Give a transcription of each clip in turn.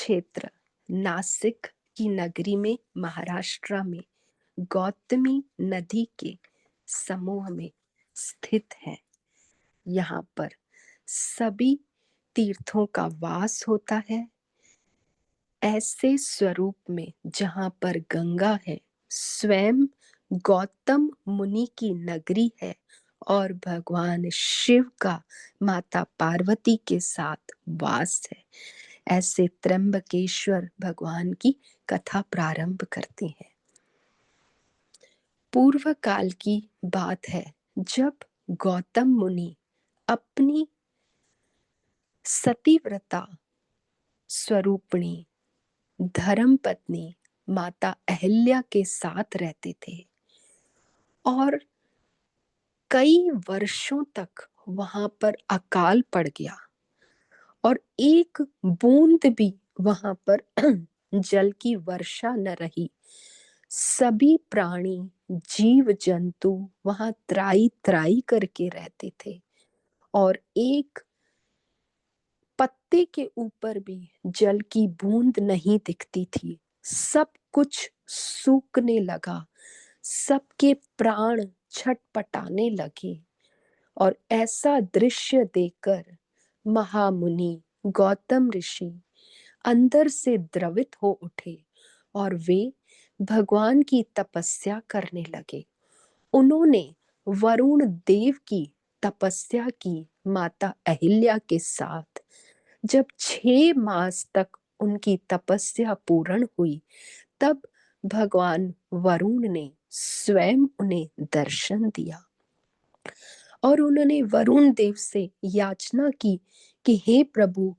क्षेत्र नासिक की नगरी में महाराष्ट्र में गौतमी नदी के समूह में स्थित है। यहाँ पर सभी तीर्थों का वास होता है। ऐसे स्वरूप में जहाँ पर गंगा है, स्वयं गौतम मुनि की नगरी है और भगवान शिव का माता पार्वती के साथ वास है। ऐसे त्र्यंबकेश्वर भगवान की कथा प्रारंभ करते हैं। पूर्व काल की बात है, जब गौतम मुनि अपनी सतीव्रता स्वरूपणी धर्म पत्नी माता अहिल्या के साथ रहते थे और कई वर्षों तक वहां पर अकाल पड़ गया और एक बूंद भी वहां पर जल की वर्षा न रही। सभी प्राणी जीव जंतु वहां त्राई त्राई करके रहते थे और एक पत्ते के ऊपर भी जल की बूंद नहीं दिखती थी। सब कुछ सूखने लगा, सबके प्राण छटपटाने लगे और ऐसा दृश्य देखकर महामुनि गौतम ऋषि अंदर से द्रवित हो उठे और वे भगवान की तपस्या करने लगे। उन्होंने वरुण देव की तपस्या की माता अहिल्या के साथ। जब 6 मास तक उनकी तपस्या पूर्ण हुई, तब भगवान वरुण ने स्वयं उन्हें दर्शन दिया और उन्होंने वरुण देव से याचना की कि हे प्रभु,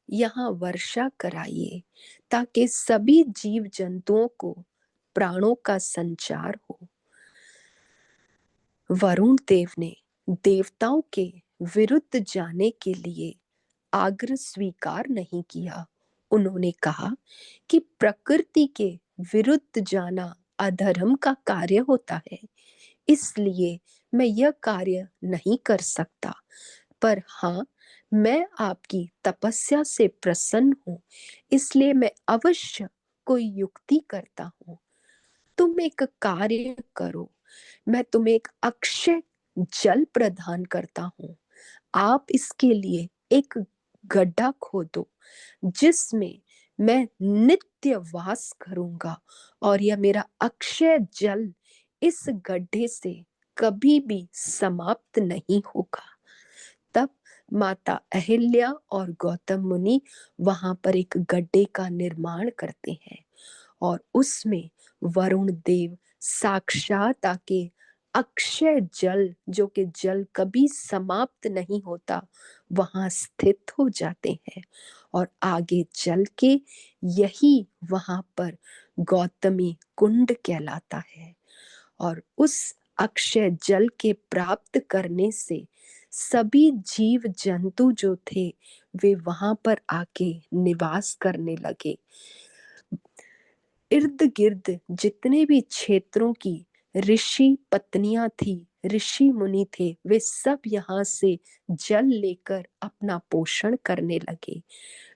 यहाँ वर्षा कराइए ताकि सभी जीव जंतुओं को प्राणों का संचार हो। वरुण देव ने देवताओं के विरुद्ध जाने के लिए आग्रह स्वीकार नहीं किया। उन्होंने कहा कि प्रकृति के विरुद्ध जाना अधर्म का कार्य होता है, इसलिए मैं यह कार्य नहीं कर सकता। पर हाँ, मैं आपकी तपस्या से प्रसन्न हूँ, इसलिए मैं अवश्य कोई युक्ति करता हूँ। तुम एक कार्य करो, मैं तुम्हें एक अक्षय जल प्रदान करता हूँ। आप इसके लिए एक गड्ढा खोदो जिसमें मैं नित्य वास करूंगा और यह मेरा अक्षय जल इस गड्ढे से कभी भी समाप्त नहीं होगा। तब माता अहिल्या और गौतम मुनि वहां पर एक गड्ढे का निर्माण करते हैं और उसमें वरुण देव साक्षात आके अक्षय जल, जो कि जल कभी समाप्त नहीं होता, वहां स्थित हो जाते हैं और आगे चल के यही वहां पर गौतमी कुंड कहलाता है। और उस अक्षय जल के प्राप्त करने से सभी जीव जंतु जो थे वे वहां पर आके निवास करने लगे। इर्द गिर्द जितने भी क्षेत्रों की ऋषि पत्नियां थी, ऋषि मुनि थे, वे सब यहाँ से जल लेकर अपना पोषण करने लगे।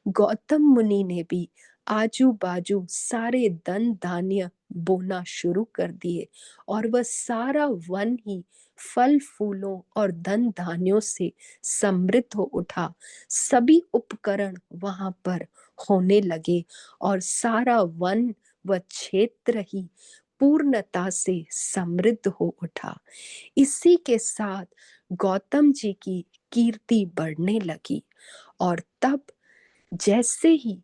गौतम मुनि ने भी आजू बाजू सारे धन धान्य बोना शुरू कर दिए और वह सारा वन ही फल फूलों और धन धान्यों से समृद्ध हो उठा। सभी उपकरण वहां पर होने लगे और सारा वन व क्षेत्र ही पूर्णता से समृद्ध हो उठा। इसी के साथ गौतम जी की कीर्ति बढ़ने लगी और तब जैसे ही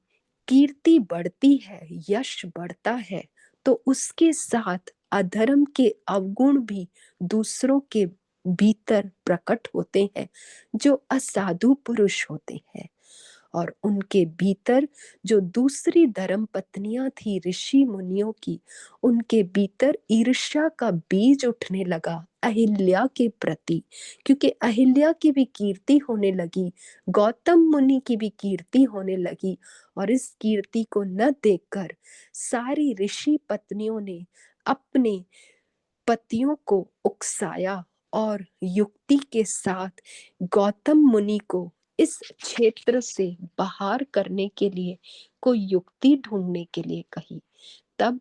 कीर्ति बढ़ती है, यश बढ़ता है, तो उसके साथ अधर्म के अवगुण भी दूसरों के भीतर प्रकट होते हैं, जो असाधु पुरुष होते हैं। और उनके भीतर जो दूसरी धर्म पत्नियां थी ऋषि मुनियों की, उनके भीतर ईर्ष्या का बीज उठने लगा अहिल्या के प्रति, क्योंकि अहिल्या की भी कीर्ति होने लगी, गौतम मुनि की भी कीर्ति होने लगी। और इस कीर्ति को न देखकर सारी ऋषि पत्नियों ने अपने पतियों को उकसाया और युक्ति के साथ गौतम मुनि को इस क्षेत्र से बाहर करने के लिए कोई युक्ति ढूंढने के लिए कही। तब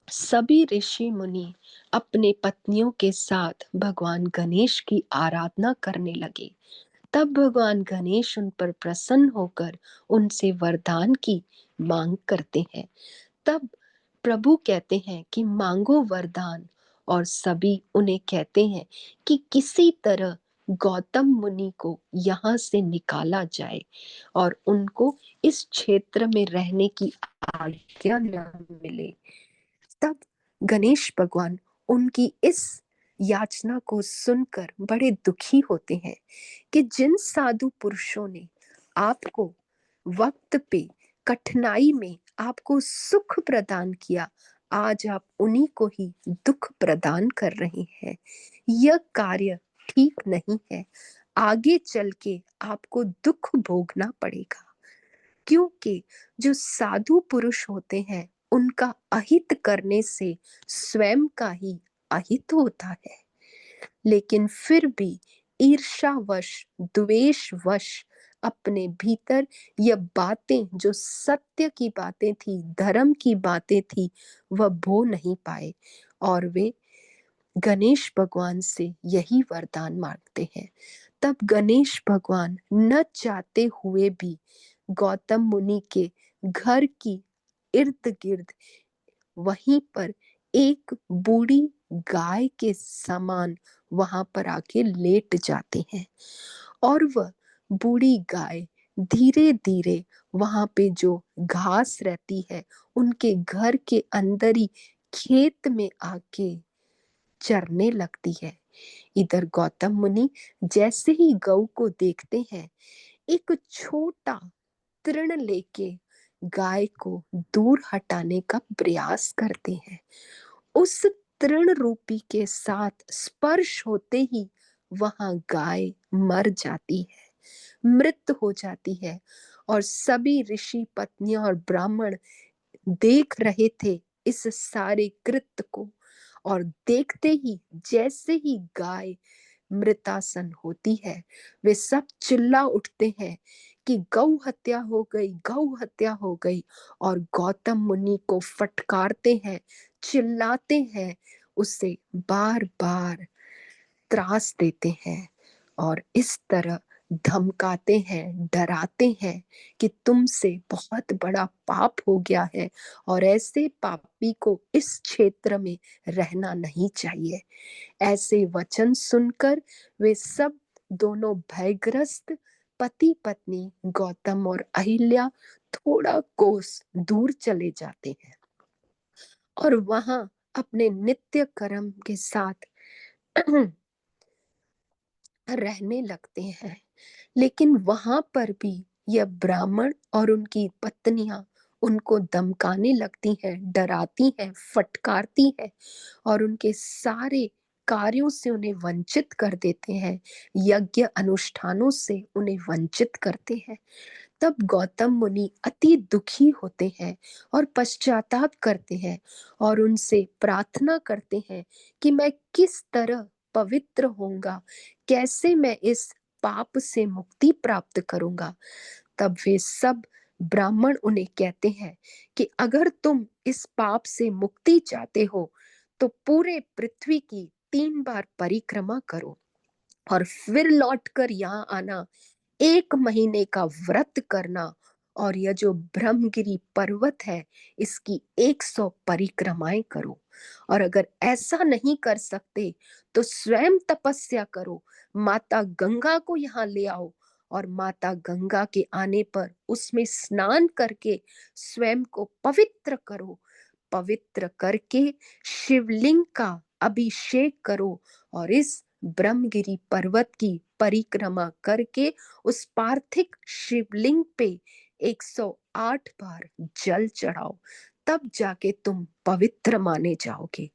सभी ऋषि मुनि अपने पत्नियों के साथ भगवान गणेश की आराधना करने लगे। तब भगवान गणेश उन पर प्रसन्न होकर उनसे वरदान की मांग करते हैं। तब प्रभु कहते हैं कि मांगो वरदान, और सभी उन्हें कहते हैं कि किसी तरह गौतम मुनि को यहाँ से निकाला जाए और उनको इस क्षेत्र में रहने की आज्ञा न मिले। तब गणेश भगवान उनकी इस याचना को सुनकर बड़े दुखी होते हैं कि जिन साधु पुरुषों ने आपको वक्त पे कठिनाई में आपको सुख प्रदान किया, आज आप उन्हीं को ही दुख प्रदान कर रहे हैं। यह कार्य ठीक नहीं है। आगे चल के आपको दुख भोगना पड़ेगा, क्योंकि जो साधु पुरुष होते हैं उनका अहित करने से स्वयं का ही अहित होता है। लेकिन फिर भी ईर्ष्यावश, द्वेषवश अपने भीतर यह बातें, जो सत्य की बातें थी, धर्म की बातें थी, वह भो नहीं पाए और वे गणेश भगवान से यही वरदान मांगते हैं। तब गणेश भगवान न चाहते हुए भी गौतम मुनि के घर की इर्द गिर्द वहीं पर एक बूढ़ी गाय के समान वहां पर आके लेट जाते हैं, और वह बूढ़ी गाय धीरे धीरे वहां पे जो घास रहती है उनके घर के अंदर ही खेत में आके चरने लगती है। इधर गौतम मुनि जैसे ही गऊ को देखते हैं, एक छोटा तृण लेके गाय को दूर हटाने का प्रयास करते हैं। उस तृण रूपी के साथ स्पर्श होते ही वहां गाय मर जाती है, मृत हो जाती है। और सभी ऋषि पत्नियां और ब्राह्मण देख रहे थे इस सारे कृत्य को, और देखते ही जैसे ही गाय मृतासन होती है, वे सब चिल्ला उठते हैं कि गौ हत्या हो गई, गौ हत्या हो गई, और गौतम मुनि को फटकारते हैं, चिल्लाते हैं, उसे बार बार त्रास देते हैं और इस तरह धमकाते हैं, डराते हैं कि तुमसे बहुत बड़ा पाप हो गया है और ऐसे पापी को इस क्षेत्र में रहना नहीं चाहिए। ऐसे वचन सुनकर वे सब दोनों भयग्रस्त पति पत्नी गौतम और अहिल्या थोड़ा कोस दूर चले जाते हैं और वहां अपने नित्य कर्म के साथ रहने लगते हैं। लेकिन वहां पर भी यह ब्राह्मण और उनकी पत्नियां उनको धमकाने लगती हैं, डराती हैं, फटकारती हैं और उनके सारे कार्यों से उन्हें वंचित कर देते हैं, यज्ञ अनुष्ठानों से उन्हें वंचित करते हैं। तब गौतम मुनि अति दुखी होते हैं और पश्चाताप करते हैं और उनसे प्रार्थना करते हैं कि मैं किस तरह पवित्र होऊंगा, कैसे मैं इस पाप से मुक्ति प्राप्त करूंगा। तब वे सब ब्राह्मण उन्हें कहते हैं कि अगर तुम इस पाप से मुक्ति चाहते हो तो पूरे पृथ्वी की 3 बार परिक्रमा करो और फिर लौटकर यहाँ आना, 1 महीने का व्रत करना, और यह जो ब्रह्मगिरी पर्वत है इसकी 100 परिक्रमाएं करो। और अगर ऐसा नहीं कर सकते तो स्वयं तपस्या करो, माता गंगा को यहाँ ले आओ और माता गंगा के आने पर उसमें स्नान करके स्वयं को पवित्र करो। पवित्र करके शिवलिंग का अभिषेक करो और इस ब्रह्मगिरी पर्वत की परिक्रमा करके उस पार्थिव शिवलिंग पे 108 बार जल चढ़ाओ, तब जाके तुम पवित्र माने जाओगे।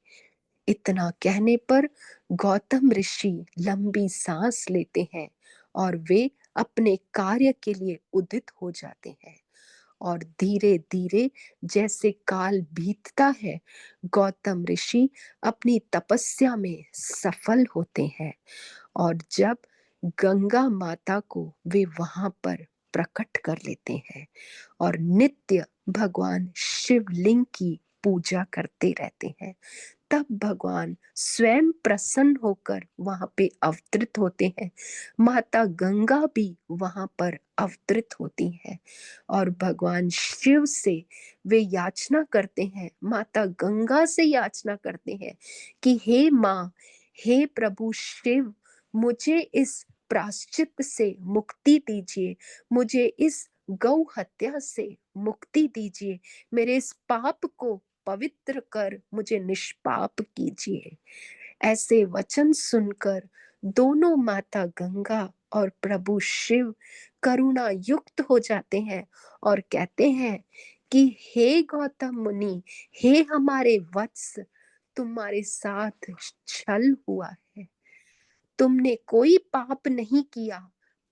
इतना कहने पर गौतम ऋषि लंबी सांस लेते हैं और वे अपने कार्य के लिए उदित हो जाते हैं। और धीरे धीरे जैसे काल बीतता है, गौतम ऋषि अपनी तपस्या में सफल होते हैं। और जब गंगा माता को वे वहां पर प्रकट कर लेते हैं और नित्य भगवान शिवलिंग की पूजा करते रहते हैं। तब भगवान स्वयं प्रसन्न होकर वहां पे अवतरित होते हैं। माता गंगा भी वहां पर अवतरित होती है और भगवान शिव से वे याचना करते हैं, माता गंगा से याचना करते हैं कि हे माँ, हे प्रभु शिव, मुझे इस प्रायश्चित से मुक्ति दीजिए, मुझे इस गौ हत्या से मुक्ति दीजिए, मेरे इस पाप को पवित्र कर मुझे निष्पाप कीजिए। ऐसे वचन सुनकर दोनों माता गंगा और प्रभु शिव करुणा युक्त हो जाते हैं और कहते हैं कि हे गौतम मुनि, हे हमारे वत्स, तुम्हारे साथ छल हुआ है, तुमने कोई पाप नहीं किया।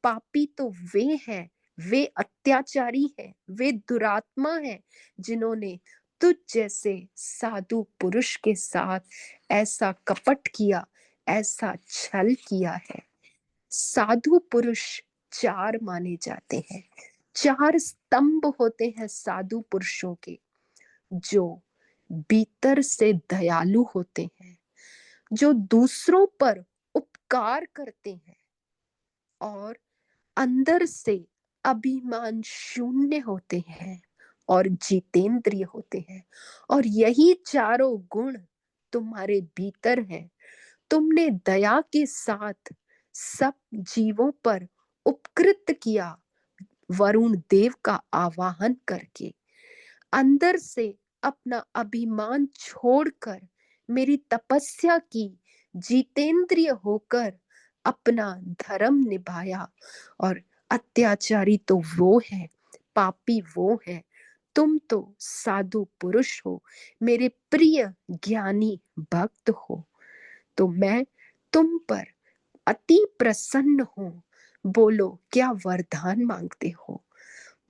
पापी तो वे हैं, वे अत्याचारी हैं, वे दुरात्मा हैं जिन्होंने तुझ जैसे साधु पुरुष के साथ ऐसा कपट किया, ऐसा छल किया है। साधु पुरुष चार माने जाते हैं, चार स्तंभ होते हैं साधु पुरुषों के, जो भीतर से दयालु होते हैं, जो दूसरों पर उपकार करते हैं और अंदर से अभिमान शून्य होते हैं और जितेंद्रिय होते हैं। और यही चारों गुण तुम्हारे भीतर हैं। तुमने दया के साथ सब जीवों पर उपकृत किया, वरुण देव का आवाहन करके। अंदर से अपना अभिमान छोड़कर मेरी तपस्या की, जितेंद्रिय होकर अपना धर्म निभाया। और अत्याचारी तो वो है, पापी वो है, तुम तो साधु पुरुष हो, मेरे प्रिय ज्ञानी भक्त हो, तो मैं तुम पर अति प्रसन्न हूं। बोलो क्या वरदान मांगते हो।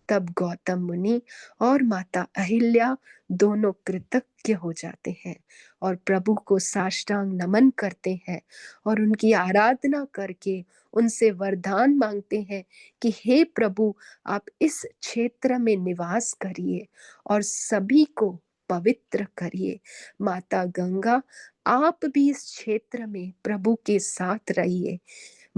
तब गौतम मुनि और माता अहिल्या दोनों कृतज्ञ हो जाते हैं और प्रभु को साष्टांग नमन करते हैं और उनकी आराधना करके उनसे वरदान मांगते हैं कि हे प्रभु, आप इस क्षेत्र में निवास करिए और सभी को पवित्र करिए। माता गंगा, आप भी इस क्षेत्र में प्रभु के साथ रहिए।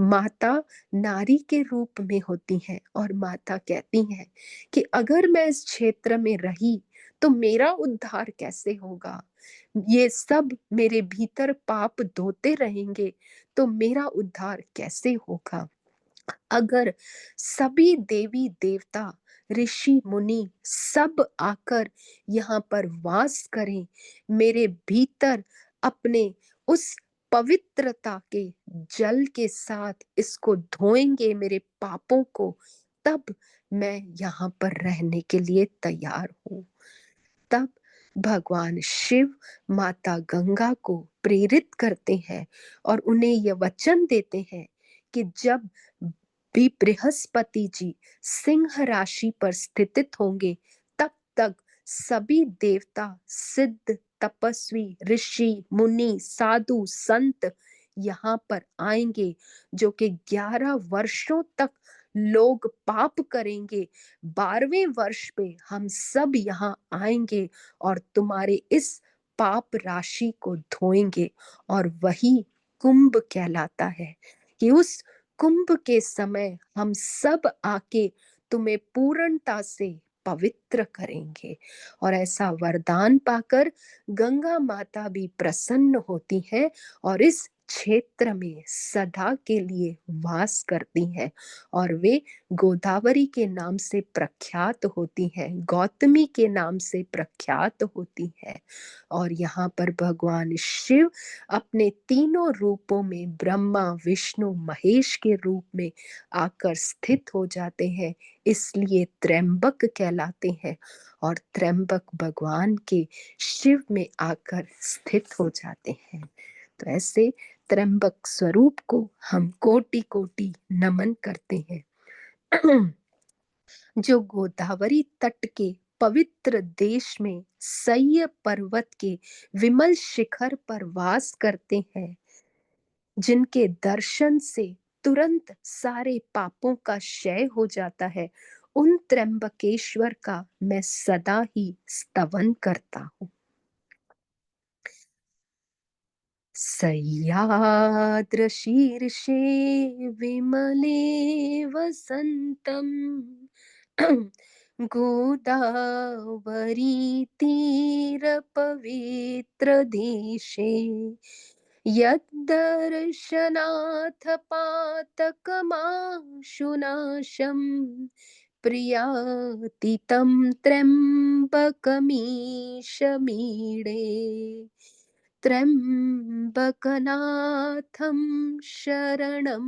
माता नारी के रूप में होती हैं और माता कहती हैं कि अगर मैं इस क्षेत्र में रही तो मेरा उद्धार कैसे होगा। ये सब मेरे भीतर पाप धोते रहेंगे तो मेरा उद्धार कैसे होगा। अगर सभी देवी देवता, ऋषि मुनि सब आकर यहाँ पर वास करें, मेरे भीतर अपने उस पवित्रता के जल के साथ इसको धोएंगे मेरे पापों को, तब मैं यहाँ पर रहने के लिए तैयार हूँ। तब भगवान शिव माता गंगा को प्रेरित करते हैं और उन्हें यह वचन देते हैं कि जब भी बृहस्पति जी सिंह राशि पर स्थित होंगे, तब तक सभी देवता, सिद्ध, तपस्वी, ऋषि, मुनि, साधु, संत यहाँ पर आएंगे, जो कि 11 वर्षों तक लोग पाप करेंगे। 12वें वर्ष पे हम सब यहाँ आएंगे और तुम्हारे इस पाप राशि को धोएंगे। और वही कुंभ कहलाता है कि उस कुंभ के समय हम सब आके तुम्हें पूर्णता से पवित्र करेंगे। और ऐसा वरदान पाकर गंगा माता भी प्रसन्न होती है और इस क्षेत्र में सदा के लिए वास करती हैं और वे गोदावरी के नाम से प्रख्यात होती हैं, गौतमी के नाम से प्रख्यात होती है। और यहाँ पर भगवान शिव अपने तीनों रूपों में, ब्रह्मा, विष्णु, महेश के रूप में आकर स्थित हो जाते हैं, इसलिए त्र्यंबक कहलाते हैं। और त्र्यंबक भगवान के शिव में आकर स्थित हो जाते हैं। तो ऐसे त्र्यंबक स्वरूप को हम कोटि कोटि नमन करते हैं। जो गोदावरी तट के पवित्र देश में सह्य पर्वत के विमल शिखर पर वास करते हैं, जिनके दर्शन से तुरंत सारे पापों का क्षय हो जाता है, उन त्र्यंबकेश्वर का मैं सदा ही स्तवन करता हूँ। सह्याद्रशीर्षे विमले वसन्तम् गोदावरी तीरपवित्रदेशे यद्दर्शनाथ पातकमाशुनाशम् प्रियातितं त्र्यम्बकमीशमीडे त्र्यंबकनाथं शरणं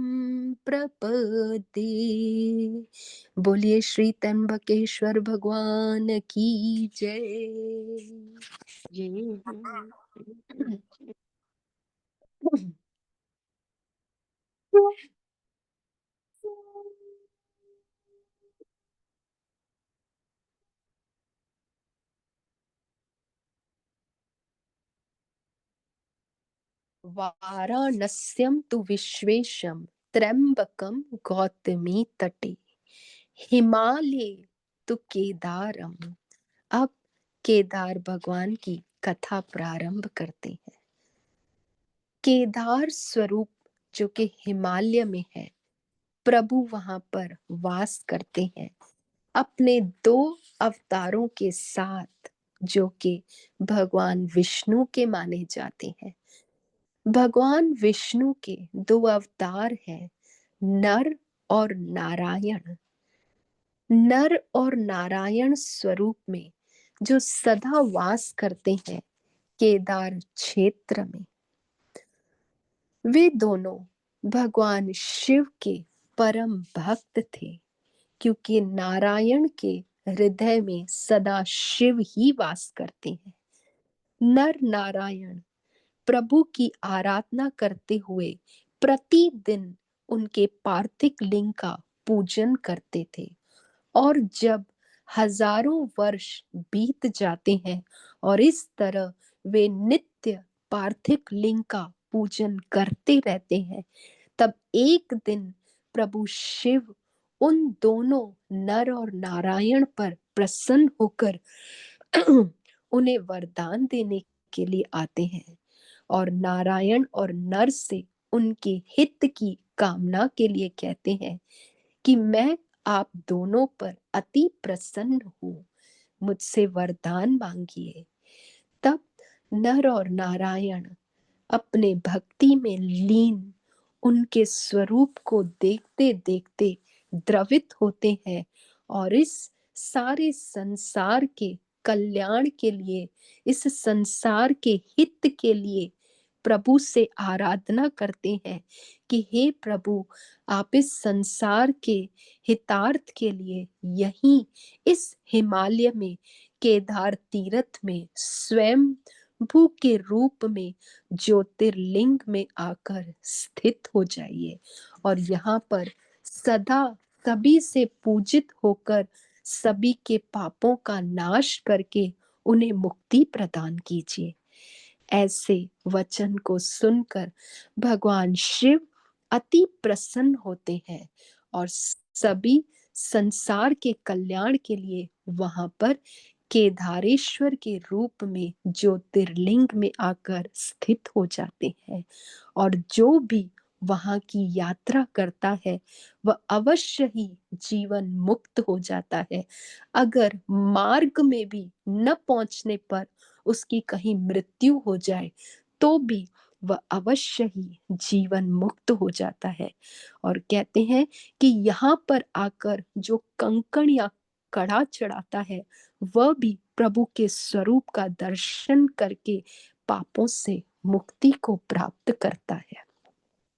प्रपद्ये। बोलिए श्री त्र्यंबकेश्वर भगवान की जय। जी। वाराणस्यं तु विश्वेशं त्र्यंबकं गौतमी तटे हिमालय तु केदारम। अब केदार भगवान की कथा प्रारंभ करते हैं। केदार स्वरूप जो कि हिमालय में है, प्रभु वहां पर वास करते हैं अपने दो अवतारों के साथ, जो कि भगवान विष्णु के माने जाते हैं। भगवान विष्णु के दो अवतार हैं, नर और नारायण। नर और नारायण स्वरूप में जो सदा वास करते हैं केदार क्षेत्र में, वे दोनों भगवान शिव के परम भक्त थे, क्योंकि नारायण के हृदय में सदा शिव ही वास करते हैं। नर नारायण प्रभु की आराधना करते हुए प्रतिदिन उनके पार्थिव लिंग का पूजन करते थे, और जब हजारों वर्ष बीत जाते हैं और इस तरह वे नित्य पार्थिव लिंग का पूजन करते रहते हैं, तब एक दिन प्रभु शिव उन दोनों नर और नारायण पर प्रसन्न होकर उन्हें वरदान देने के लिए आते हैं, और नारायण और नर से उनके हित की कामना के लिए कहते हैं कि मैं आप दोनों पर अति प्रसन्न हूँ, मुझसे वरदान मांगिए। तब नर और नारायण अपने भक्ति में लीन उनके स्वरूप को देखते देखते द्रवित होते हैं, और इस सारे संसार के कल्याण के लिए, इस संसार के हित के लिए प्रभु से आराधना करते हैं कि हे प्रभु, आप इस संसार के हितार्थ के लिए यहीं इस हिमालय में केदार तीर्थ में स्वयं भू के रूप में ज्योतिर्लिंग में आकर स्थित हो जाइए, और यहाँ पर सदा सभी से पूजित होकर सभी के पापों का नाश करके उन्हें मुक्ति प्रदान कीजिए। ऐसे वचन को सुनकर भगवान शिव अति प्रसन्न होते हैं और सभी संसार के कल्याण के लिए वहां पर केदारेश्वर के रूप में ज्योतिर्लिंग में आकर स्थित हो जाते हैं, और जो भी वहां की यात्रा करता है वह अवश्य ही जीवन मुक्त हो जाता है। अगर मार्ग में भी न पहुंचने पर उसकी कहीं मृत्यु हो जाए तो भी वह अवश्य ही जीवन मुक्त हो जाता है। और कहते हैं कि यहाँ पर आकर जो कंकण या कड़ा चढ़ाता है, वह भी प्रभु के स्वरूप का दर्शन करके पापों से मुक्ति को प्राप्त करता है।